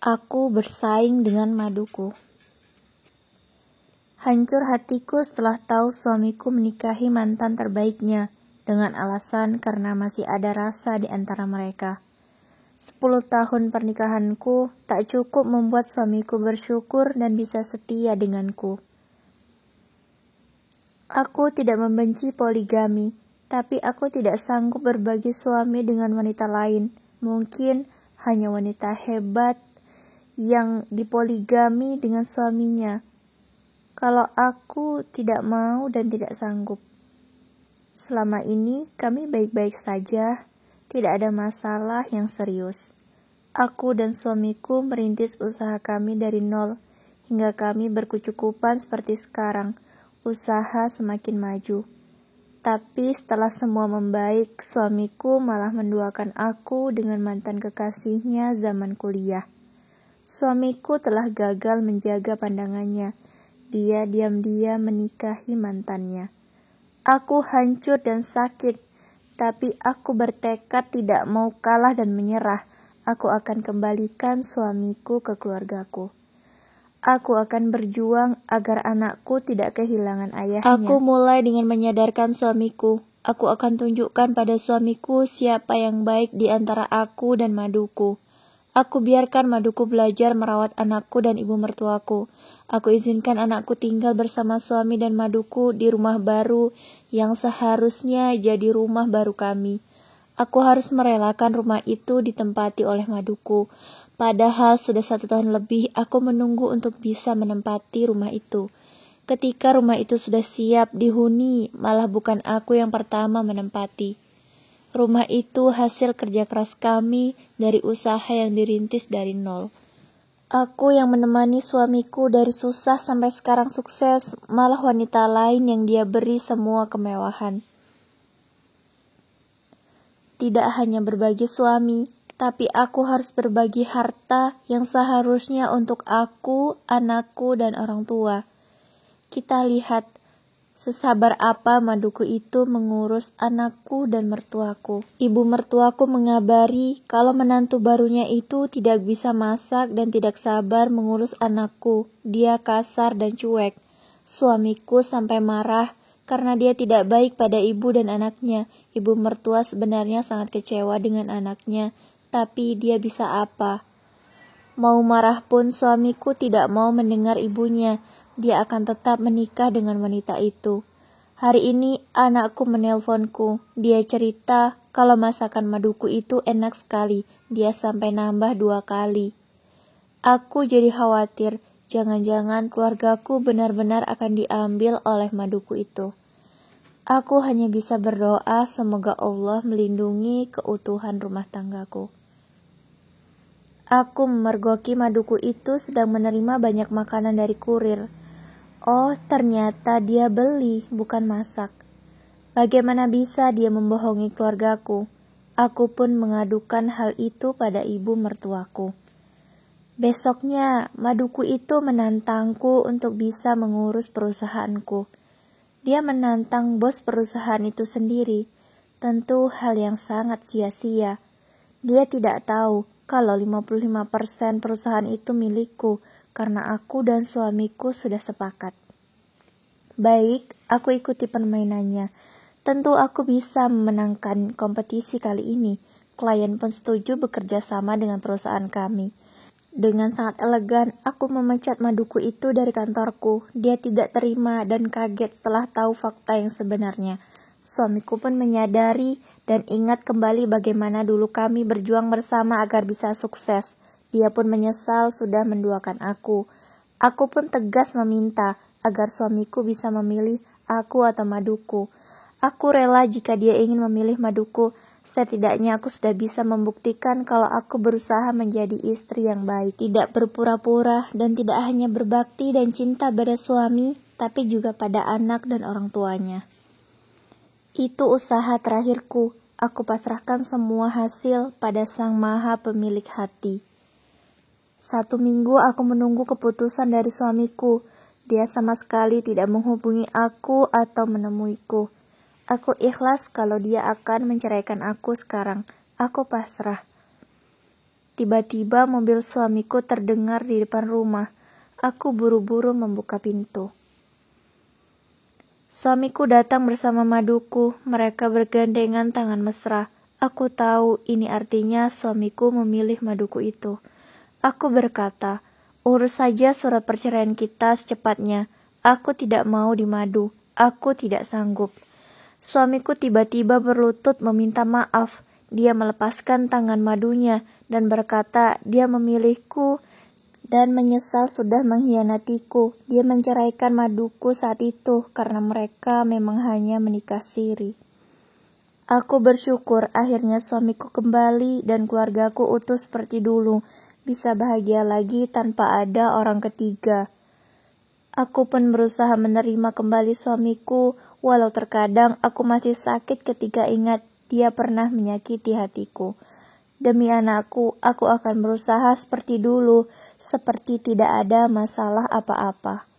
Aku bersaing dengan maduku. Hancur hatiku setelah tahu suamiku menikahi mantan terbaiknya dengan alasan karena masih ada rasa di antara mereka. 10 tahun pernikahanku tak cukup membuat suamiku bersyukur dan bisa setia denganku. Aku tidak membenci poligami, tapi aku tidak sanggup berbagi suami dengan wanita lain. Mungkin hanya wanita hebat yang dipoligami dengan suaminya. Kalau aku tidak mau dan tidak sanggup. Selama ini kami baik-baik saja, tidak ada masalah yang serius. Aku dan suamiku merintis usaha kami dari nol, hingga kami berkecukupan seperti sekarang, usaha semakin maju. Tapi setelah semua membaik, suamiku malah menduakan aku dengan mantan kekasihnya zaman kuliah. Suamiku telah gagal menjaga pandangannya. Dia diam-diam menikahi mantannya. Aku hancur dan sakit, tapi aku bertekad tidak mau kalah dan menyerah. Aku akan kembalikan suamiku ke keluargaku. Aku akan berjuang agar anakku tidak kehilangan ayahnya. Aku mulai dengan menyadarkan suamiku. Aku akan tunjukkan pada suamiku siapa yang baik di antara aku dan maduku. Aku biarkan maduku belajar merawat anakku dan ibu mertuaku. Aku izinkan anakku tinggal bersama suami dan maduku di rumah baru yang seharusnya jadi rumah baru kami. Aku harus merelakan rumah itu ditempati oleh maduku. Padahal sudah 1 tahun lebih aku menunggu untuk bisa menempati rumah itu. Ketika rumah itu sudah siap dihuni, malah bukan aku yang pertama menempati. Rumah itu hasil kerja keras kami dari usaha yang dirintis dari nol. Aku yang menemani suamiku dari susah sampai sekarang sukses, malah wanita lain yang dia beri semua kemewahan. Tidak hanya berbagi suami, tapi aku harus berbagi harta yang seharusnya untuk aku, anakku, dan orang tua. Kita lihat sesabar apa maduku itu mengurus anakku dan mertuaku. Ibu mertuaku mengabari kalau menantu barunya itu tidak bisa masak dan tidak sabar mengurus anakku. Dia kasar dan cuek. Suamiku sampai marah karena dia tidak baik pada ibu dan anaknya. Ibu mertua sebenarnya sangat kecewa dengan anaknya, tapi dia bisa apa? Mau marah pun suamiku tidak mau mendengar ibunya. Dia akan tetap menikah dengan wanita itu. Hari ini anakku menelponku. Dia cerita kalau masakan maduku itu enak sekali. Dia sampai nambah 2 kali. Aku jadi khawatir. Jangan-jangan keluargaku benar-benar akan diambil oleh maduku itu. Aku hanya bisa berdoa semoga Allah melindungi keutuhan rumah tanggaku. Aku memergoki maduku itu sedang menerima banyak makanan dari kurir. Oh, ternyata dia beli, bukan masak. Bagaimana bisa dia membohongi keluargaku? Aku pun mengadukan hal itu pada ibu mertuaku. Besoknya, maduku itu menantangku untuk bisa mengurus perusahaanku. Dia menantang bos perusahaan itu sendiri. Tentu hal yang sangat sia-sia. Dia tidak tahu kalau 55% perusahaan itu milikku, karena aku dan suamiku sudah sepakat. Baik, aku ikuti permainannya. Tentu aku bisa memenangkan kompetisi kali ini. Klien pun setuju bekerja sama dengan perusahaan kami. Dengan sangat elegan, aku memecat maduku itu dari kantorku. Dia tidak terima dan kaget setelah tahu fakta yang sebenarnya. Suamiku pun menyadari dan ingat kembali bagaimana dulu kami berjuang bersama agar bisa sukses. Dia pun menyesal sudah menduakan aku. Aku pun tegas meminta agar suamiku bisa memilih aku atau maduku. Aku rela jika dia ingin memilih maduku. Setidaknya aku sudah bisa membuktikan kalau aku berusaha menjadi istri yang baik. Tidak berpura-pura dan tidak hanya berbakti dan cinta pada suami, tapi juga pada anak dan orang tuanya. Itu usaha terakhirku. Aku pasrahkan semua hasil pada Sang Maha Pemilik hati. 1 minggu aku menunggu keputusan dari suamiku. Dia sama sekali tidak menghubungi aku atau menemuiku. Aku ikhlas kalau dia akan menceraikan aku sekarang. Aku pasrah. tiba-tiba mobil suamiku terdengar di depan rumah. Aku buru-buru membuka pintu. Suamiku datang bersama maduku. Mereka bergandengan tangan mesra. Aku tahu ini artinya suamiku memilih maduku itu. Aku berkata, urus saja surat perceraian kita secepatnya. Aku tidak mau dimadu. Aku tidak sanggup. Suamiku tiba-tiba berlutut meminta maaf. Dia melepaskan tangan madunya dan berkata dia memilihku dan menyesal sudah mengkhianatiku. Dia menceraikan maduku saat itu karena mereka memang hanya menikah siri. Aku bersyukur akhirnya suamiku kembali dan keluargaku utuh seperti dulu, bisa bahagia lagi tanpa ada orang ketiga. Aku pun berusaha menerima kembali suamiku, walau terkadang aku masih sakit ketika ingat dia pernah menyakiti hatiku. Demi anakku, aku akan berusaha seperti dulu, seperti tidak ada masalah apa-apa.